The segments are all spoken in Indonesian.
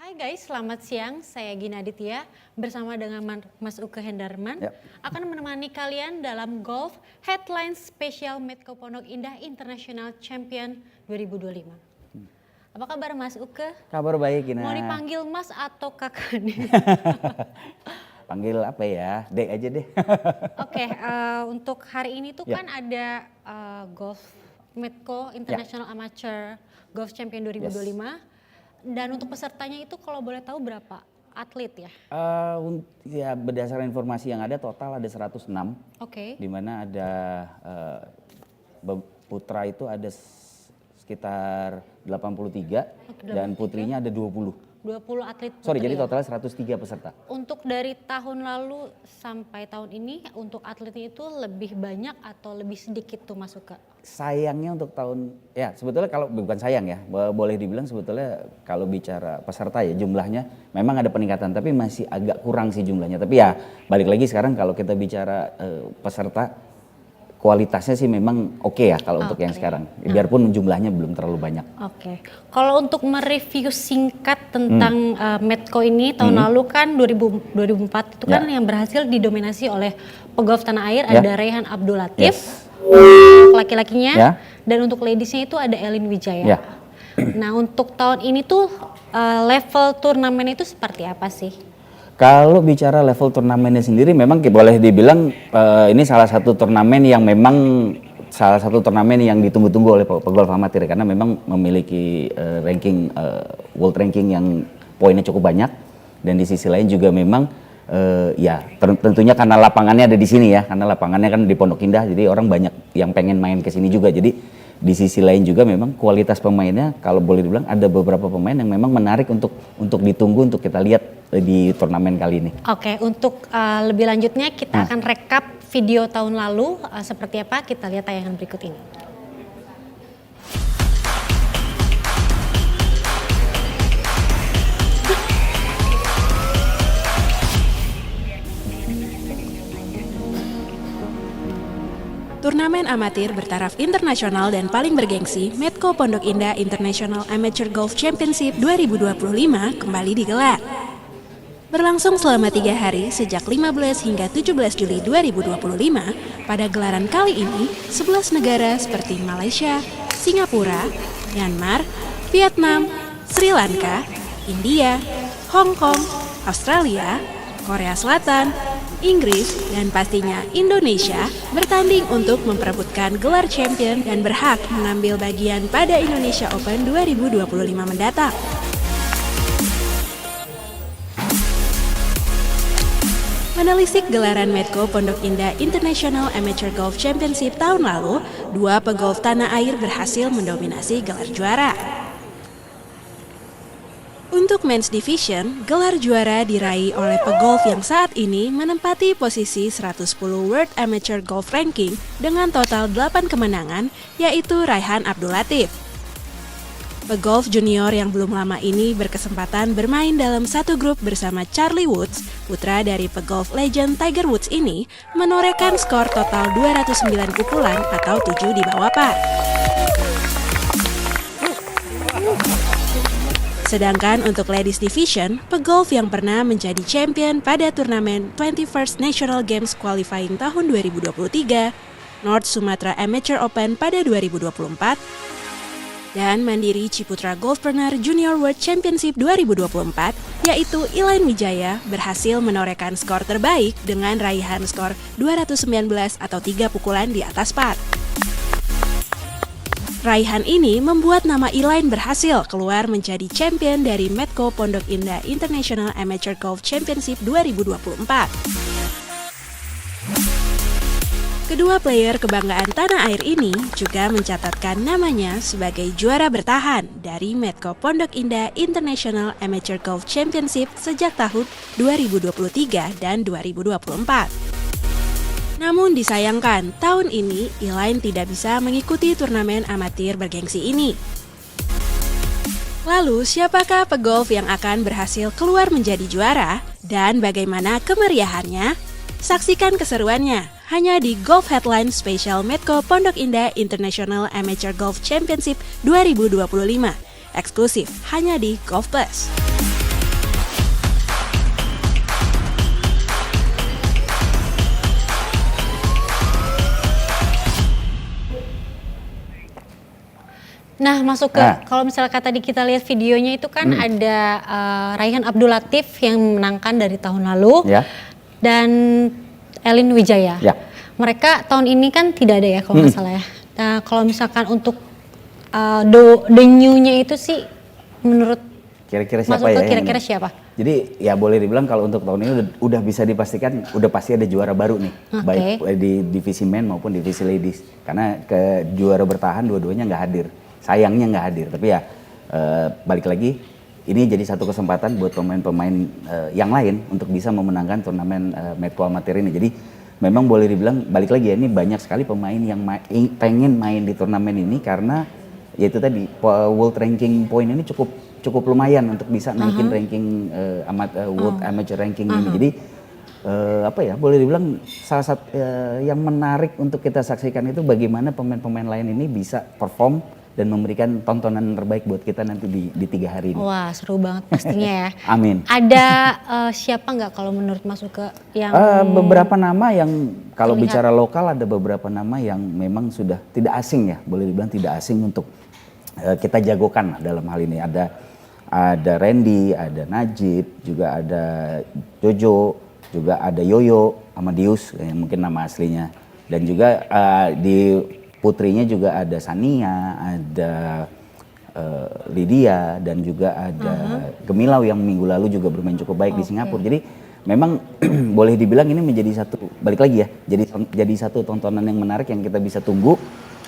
Hai guys, selamat siang. Saya Gina Aditya bersama dengan Mas Uke Hendarman akan menemani kalian dalam Golf Headline Special Medco Pondok Indah International Champion 2025. Apa kabar Mas Uke? Kabar baik Gina. Mau dipanggil Mas atau Kakak nih? Panggil apa ya? Dek aja deh. Oke, untuk hari ini tuh kan ada Golf Medco International Amateur Golf Champion 2025. Dan untuk pesertanya itu kalau boleh tahu berapa atlet ya? Ya berdasarkan informasi yang ada total ada 106. Oke. Di mana ada putra itu ada sekitar 83 dan putrinya ada 20. 20 atlet putri. Sorry, jadi totalnya 103 peserta. Untuk dari tahun lalu sampai tahun ini untuk atletnya itu lebih banyak atau lebih sedikit tuh Mas Uke? Sayangnya untuk tahun, ya sebetulnya kalau bukan sayang ya, boleh dibilang sebetulnya kalau bicara peserta ya jumlahnya memang ada peningkatan tapi masih agak kurang sih jumlahnya. Tapi ya balik lagi sekarang kalau kita bicara peserta kualitasnya sih memang oke ya kalau untuk yang sekarang. Biarpun jumlahnya belum terlalu banyak. Oke. Kalau untuk mereview singkat tentang Medco ini tahun lalu kan 2004 itu kan yang berhasil didominasi oleh pegolf tanah air ada Rehan Abdul Latif. Laki-lakinya dan untuk ladiesnya itu ada Elin Wijaya. Nah untuk tahun ini tuh level turnamen itu seperti apa sih? Kalau bicara level turnamennya sendiri memang boleh dibilang ini salah satu turnamen yang ditunggu-tunggu oleh pegolf amatir karena memang memiliki ranking world ranking yang poinnya cukup banyak dan di sisi lain juga memang tentunya karena lapangannya ada di sini ya, karena lapangannya kan di Pondok Indah jadi orang banyak yang pengen main ke sini juga. Jadi di sisi lain juga memang kualitas pemainnya kalau boleh dibilang ada beberapa pemain yang memang menarik untuk ditunggu untuk kita lihat di turnamen kali ini. Oke, untuk lebih lanjutnya kita akan rekap video tahun lalu seperti apa, kita lihat tayangan berikut ini. Turnamen amatir bertaraf internasional dan paling bergengsi, Medco Pondok Indah International Amateur Golf Championship 2025 kembali digelar. Berlangsung selama 3 hari sejak 15 hingga 17 Juli 2025, pada gelaran kali ini 11 negara seperti Malaysia, Singapura, Myanmar, Vietnam, Sri Lanka, India, Hong Kong, Australia, Korea Selatan, Inggris, dan pastinya Indonesia bertanding untuk memperebutkan gelar champion dan berhak mengambil bagian pada Indonesia Open 2025 mendatang. Menelisik gelaran Medco Pondok Indah International Amateur Golf Championship tahun lalu, 2 pegolf tanah air berhasil mendominasi gelar juara. Untuk Men's Division, gelar juara diraih oleh pegolf yang saat ini menempati posisi 110 World Amateur Golf Ranking dengan total 8 kemenangan, yaitu Rehan Abdul Latif. Pegolf junior yang belum lama ini berkesempatan bermain dalam satu grup bersama Charlie Woods, putra dari pegolf legend Tiger Woods ini, menorehkan skor total 209 pukulan atau 7 di bawah par. Sedangkan untuk Ladies Division, pegolf yang pernah menjadi champion pada turnamen 21st National Games Qualifying tahun 2023, North Sumatra Amateur Open pada 2024, dan Mandiri Ciputra Golfpreneur Junior World Championship 2024, yaitu Elaine Wijaya berhasil menorehkan skor terbaik dengan raihan skor 219 atau 3 pukulan di atas par. Raihan ini membuat nama Elaine berhasil keluar menjadi champion dari Medco Pondok Indah International Amateur Golf Championship 2024. Kedua player kebanggaan tanah air ini juga mencatatkan namanya sebagai juara bertahan dari Medco Pondok Indah International Amateur Golf Championship sejak tahun 2023 dan 2024. Namun disayangkan, tahun ini Elaine tidak bisa mengikuti turnamen amatir bergengsi ini. Lalu, siapakah pegolf yang akan berhasil keluar menjadi juara? Dan bagaimana kemeriahannya? Saksikan keseruannya hanya di Golf Headline Special Medco Pondok Indah International Amateur Golf Championship 2025. Eksklusif hanya di Golf Plus. Nah, masuk ke kalau misalnya tadi kita lihat videonya itu kan ada Raihan Abdul Latif yang memenangkan dari tahun lalu dan Elin Wijaya. Mereka tahun ini kan tidak ada ya kalau nggak salah ya. Nah, kalau misalkan untuk the new-nya itu sih menurut kira-kira siapa masuk ya? Ke kira-kira siapa? Jadi ya boleh dibilang kalau untuk tahun ini udah bisa dipastikan udah pasti ada juara baru nih, baik di divisi men maupun divisi ladies. Karena ke juara bertahan dua-duanya nggak hadir, sayangnya nggak hadir. Tapi ya balik lagi, ini jadi satu kesempatan buat pemain-pemain yang lain untuk bisa memenangkan turnamen Medco Amatir ini. Jadi memang boleh dibilang balik lagi ya, ini banyak sekali pemain yang pengen main di turnamen ini karena yaitu tadi world ranking point ini cukup lumayan untuk bisa naikin ranking world amateur ranking ini. Jadi apa ya, boleh dibilang salah satu yang menarik untuk kita saksikan itu bagaimana pemain-pemain lain ini bisa perform dan memberikan tontonan terbaik buat kita nanti di 3 hari ini. Wah, seru banget pastinya ya. Amin. Ada siapa nggak kalau menurut masuk ke yang beberapa nama yang kalau bicara lokal ada beberapa nama yang memang sudah tidak asing ya, boleh dibilang tidak asing untuk kita jagokan dalam hal ini. Ada Randy, ada Najib, juga ada Jojo, juga ada Yoyo Amadius yang mungkin nama aslinya. Dan juga di putrinya juga ada Sania, ada Lydia, dan juga ada Gemilau yang minggu lalu juga bermain cukup baik di Singapura. Jadi memang boleh dibilang ini menjadi satu, balik lagi ya, jadi satu tontonan yang menarik yang kita bisa tunggu.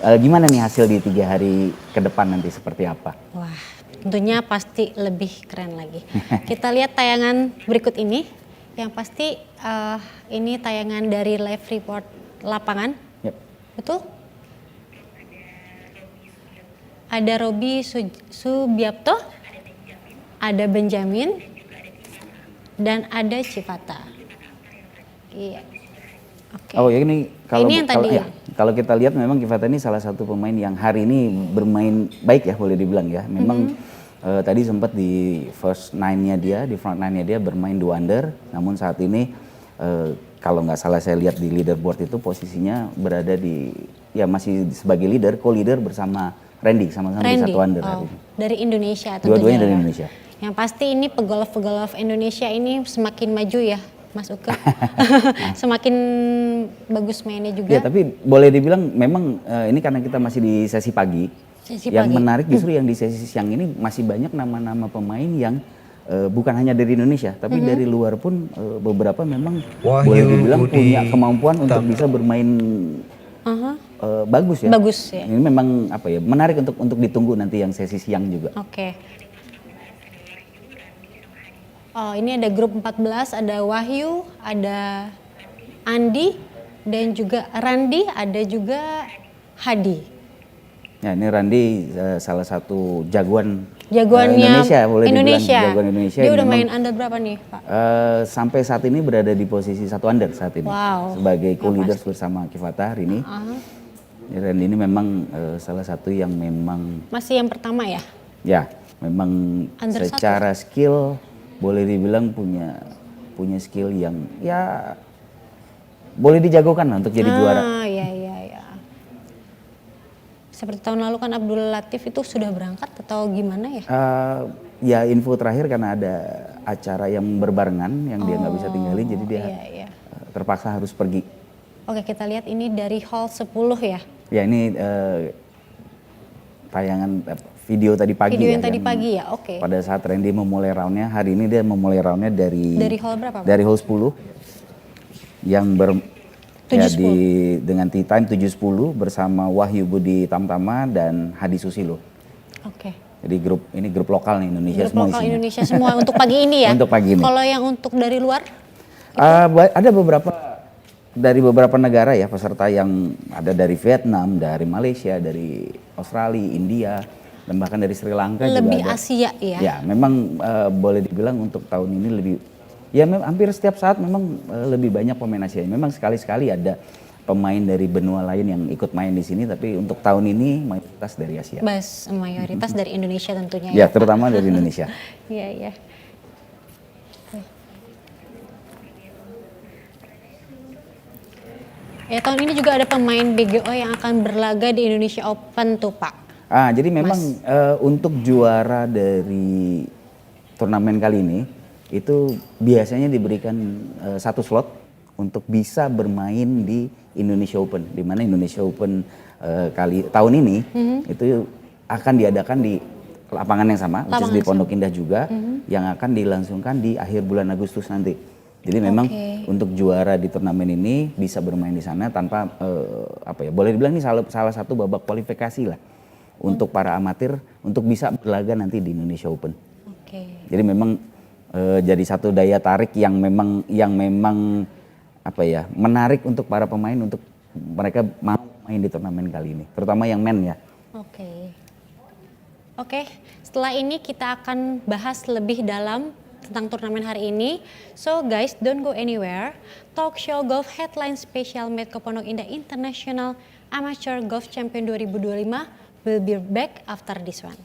Gimana nih hasil di 3 hari ke depan nanti seperti apa? Wah, tentunya pasti lebih keren lagi. Kita lihat tayangan berikut ini. Yang pasti ini tayangan dari live report lapangan. Betul? Ada Robi Subiapto, ada Benjamin, dan ada Civata. Iya. Okay. Oh ya, ini kalau kita lihat memang Civata ini salah satu pemain yang hari ini bermain baik ya, boleh dibilang ya. Memang tadi sempat di first 9-nya dia, di front 9-nya dia bermain 2 under. Namun saat ini kalau nggak salah saya lihat di leaderboard itu posisinya berada di ya masih sebagai leader, co-leader bersama Randy, sama-sama di 1 under hari ini. Dari Indonesia tentunya. Dua-duanya dari Indonesia. Yang pasti ini pegolf Indonesia ini semakin maju ya, Mas Uke. Semakin bagus mainnya juga. Ya, tapi boleh dibilang memang ini karena kita masih di sesi pagi. Menarik justru yang di sesi siang ini masih banyak nama-nama pemain yang bukan hanya dari Indonesia, tapi dari luar pun beberapa memang boleh dibilang punya kemampuan untuk bisa bermain bagus ya. Bagus ya. Ini memang apa ya, menarik untuk ditunggu nanti yang sesi siang juga. Oke. Oh, ini ada grup 14, ada Wahyu, ada Andi, dan juga Randi, ada juga Hadi. Ya, ini Randi salah satu jagoan Indonesia, boleh dibilang jagoan Indonesia. Dia udah main under berapa nih, Pak? Sampai saat ini berada di posisi 1 under saat ini. Wow. Sebagai co-leaders bersama Civata hari ini. Randy ini memang salah satu yang memang masih yang pertama ya? Ya, memang under secara skill boleh dibilang punya skill yang ya boleh dijagokan lah untuk jadi juara. Iya. Seperti tahun lalu kan Abdul Latif itu sudah berangkat atau gimana ya? Ya info terakhir karena ada acara yang berbarengan yang dia nggak bisa tinggalin, jadi dia terpaksa harus pergi. Oke, kita lihat ini dari hall 10 ya? Ya, ini tayangan video tadi pagi. Video yang tadi pagi ya, oke. Pada saat Randy memulai roundnya, hari ini dia memulai roundnya dari hall berapa? Dari hall 10 yang dengan tea time 7.10 bersama Wahyu Budi Tamtama dan Hadi Susilo. Oke. Jadi grup lokal nih Indonesia semua isinya. Indonesia semua untuk pagi ini ya? Untuk pagi ini. Kalau yang untuk dari luar? Ada beberapa negara ya peserta yang ada dari Vietnam, dari Malaysia, dari Australia, India, dan bahkan dari Sri Lanka juga ada. Lebih Asia ya? Ya, memang boleh dibilang untuk tahun ini lebih, ya hampir setiap saat memang lebih banyak pemain Asia. Memang sekali-sekali ada pemain dari benua lain yang ikut main di sini, tapi untuk tahun ini mayoritas dari Asia. Mayoritas dari Indonesia tentunya ya? Ya, terutama dari Indonesia. Iya. Ya, tahun ini juga ada pemain BGO yang akan berlaga di Indonesia Open tuh, Pak. Jadi memang untuk juara dari turnamen kali ini itu biasanya diberikan satu slot untuk bisa bermain di Indonesia Open, di mana Indonesia Open tahun ini itu akan diadakan di lapangan yang sama, which is di Pondok Indah juga, yang akan dilangsungkan di akhir bulan Agustus nanti. Jadi memang untuk juara di turnamen ini bisa bermain di sana tanpa boleh dibilang ini salah satu babak kualifikasi lah untuk para amatir untuk bisa berlaga nanti di Indonesia Open. Jadi memang jadi satu daya tarik yang memang menarik untuk para pemain untuk mereka mau main di turnamen kali ini, terutama yang men ya. Oke, setelah ini kita akan bahas lebih dalam tentang turnamen hari ini. So guys, don't go anywhere. Talk Show Golf Headline Special Medco Pondok Indah International Amateur Golf Champion 2025 will be back after this one.